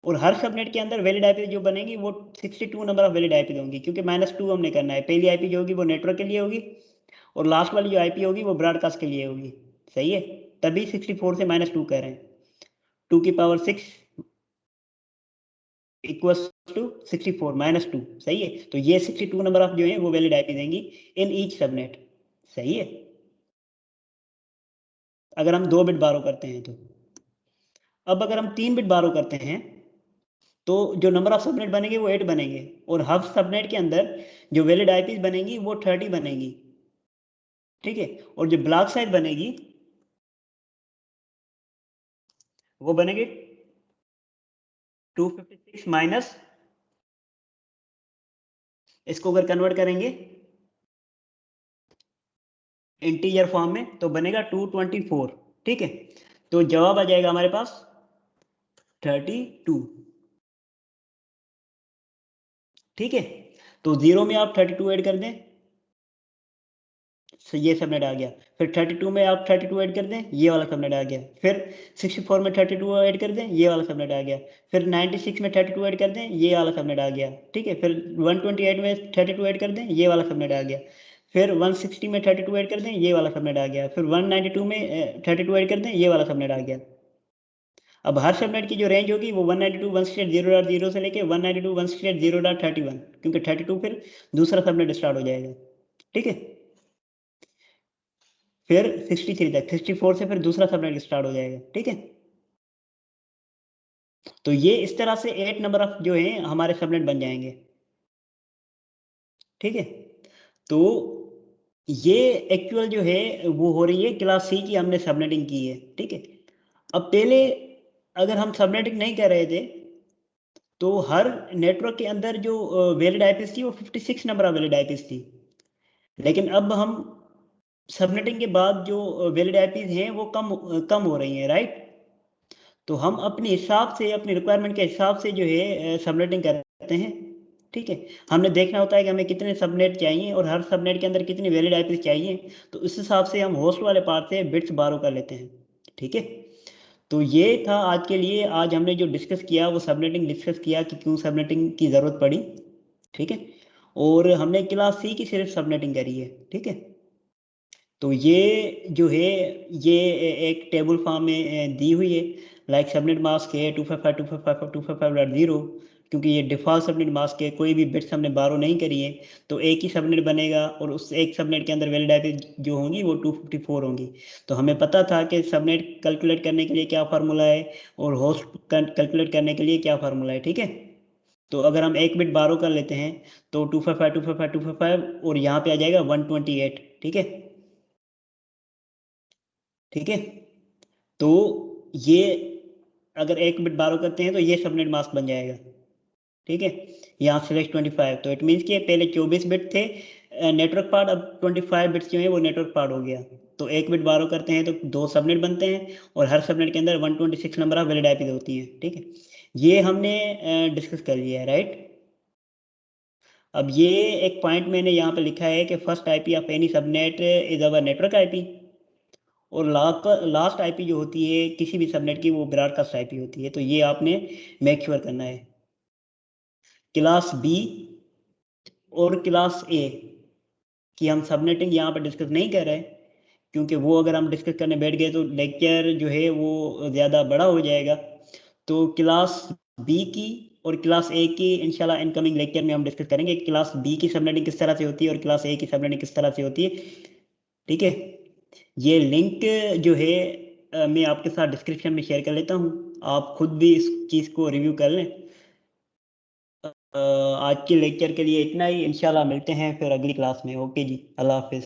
और हर सबनेट के अंदर वैलिड आईपी जो बनेगी वो 62 नंबर ऑफ वैलिड आईपी होंगी, क्योंकि -2 हमने करना है। पहली आईपी जो होगी वो नेटवर्क के लिए होगी, और लास्ट वाली जो आईपी होगी वो ब्रॉडकास्ट के लिए होगी, सही है। तभी 64 से -2 कर रहे हैं। 2⁻6 इक्वल्स टू 64 - 2, सही है। तो ये 62 नंबर ऑफ जो है वो वैलिड आईपी देंगी इन ईच सबनेट, सही है, अगर हम 2 बिट बारो करते हैं तो। अब अगर हम 3 बिट बारो करते हैं तो जो नंबर ऑफ सबनेट बनेंगे वो 8 बनेंगे, और हर सबनेट के अंदर जो वैलिड आईपी बनेगी वो 30 बनेगी, ठीक है। और जो ब्लॉक साइज बनेगी वो बनेगी 256 माइनस, इसको अगर कन्वर्ट करेंगे इंटीजर फॉर्म में तो बनेगा 224, ठीक है। तो जवाब आ जाएगा हमारे पास 32, ठीक है। तो 0 में आप 32 ऐड कर दें, ये सबनेट आ गया। फिर 32 में आप 32 ऐड कर दें, ये वाला सबनेट आ गया। फिर 64 में 32 ऐड कर दें, ये वाला सबनेट आ गया। फिर 96 में 32 ऐड कर दें, ये वाला सबनेट आ गया, ठीक है। फिर 128 में 32 ऐड कर दें, ये वाला सबनेट आ गया। फिर 160 में 32 ऐड कर दें, ये वाला सबनेट आ गया। फिर 192 में 32 ऐड कर दें, ये वाला सबनेट आ गया। अब हर सबनेट की जो रेंज होगी वो 192.168.0.0 से लेके 192.168.0.31, क्योंकि 32 फिर दूसरा सबनेट स्टार्ट हो जाएगा, ठीक है। फिर 63 तक, 64 से फिर दूसरा सबनेट स्टार्ट हो जाएगा, ठीक है। तो ये इस तरह से 8 नंबर ऑफ जो है हमारे सबनेट बन जाएंगे, ठीक है। तो ये एक्चुअल जो है वो हो रही है क्लास सी की, हमने सबनेटिंग की है, ठीक है। अब पहले अगर हम सबनेटिंग नहीं कर रहे थे तो हर नेटवर्क के अंदर जो वैलिड आईपीस थी वो 56 नंबर ऑफ वैलिड आईपीस थी। लेकिन अब हम सबनेटिंग के बाद जो वैलिड आईपीस हैं वो कम हो रही हैं, राइट। तो हम अपने हिसाब से, अपनी रिक्वायरमेंट के हिसाब से जो है सबनेटिंग करते हैं, ठीक है। हमने देखना होता है कि हमें कितने सबनेट चाहिए और हर सबनेट के अंदर कितनी वैलिड आईपी चाहिए, तो इस हिसाब से हम होस्ट वाले पार्ट से बिट्स बारो कर लेते हैं, ठीक है। तो ये था आज के लिए। आज हमने जो डिस्कस किया वो सबनेटिंग डिस्कस किया कि क्यों सबनेटिंग की ज़रूरत पड़ी, ठीक है। और हमने क्लास सी की सिर्फ सबनेटिंग करी है, ठीक है। तो ये जो है ये एक टेबल फॉर्म में दी हुई है, लाइक सबनेट मास्क है 255.255.255.0, क्योंकि ये डिफ़ॉल्ट सबनेट मास्क है, कोई भी बिट्स हमने बारो नहीं करी है, तो एक ही सबनेट बनेगा और उस एक सबनेट के अंदर वैलिड आईपी जो होंगी वो 254 होंगी। तो हमें पता था कि सबनेट कैलकुलेट करने के लिए क्या फार्मूला है और होस्ट कैलकुलेट करने के लिए क्या फार्मूला है, ठीक है। तो अगर हम एक बिट बारो कर लेते हैं तो 255 और यहाँ पे आ जाएगा 128, ठीक है। ठीक है, तो ये अगर एक बिट बारो करते हैं तो ये सबनेट मास्क बन जाएगा, ठीक है। यहाँ सिलेक्ट 25, तो इट मीन्स कि पहले 24 बिट थे नेटवर्क पार्ट, अब 25 बिट्स जो है वो नेटवर्क पार्ट हो गया। तो एक बिट बारो करते हैं तो दो सबनेट बनते हैं और हर सबनेट के अंदर 126 नंबर ऑफ वैलिड आईपी होती हैं, ठीक है। ये हमने डिस्कस कर लिया है, राइट। अब ये एक पॉइंट मैंने यहाँ पे लिखा है कि first IP of any subnet is our network IP, और लास्ट आईपी जो होती है किसी भी सबनेट की वो ब्रॉडकास्ट आईपी होती है। तो ये आपने मेक श्योर करना है। क्लास बी और क्लास ए की हम सबनेटिंग यहाँ पर डिस्कस नहीं कर रहे, क्योंकि वो अगर हम डिस्कस करने बैठ गए तो लेक्चर जो है वो ज़्यादा बड़ा हो जाएगा। तो क्लास बी की और क्लास ए की इंशाल्लाह इनकमिंग लेक्चर में हम डिस्कस करेंगे, क्लास बी की सबनेटिंग किस तरह से होती है और क्लास ए की सबनेटिंग किस तरह से होती है, ठीक है। ये लिंक जो है मैं आपके साथ डिस्क्रिप्शन में शेयर कर लेता हूँ, आप खुद भी इस चीज़ को रिव्यू कर लें। आज के लेक्चर के लिए इतना ही, इंशाल्लाह मिलते हैं फिर अगली क्लास में। ओके जी, अल्लाह हाफिज़।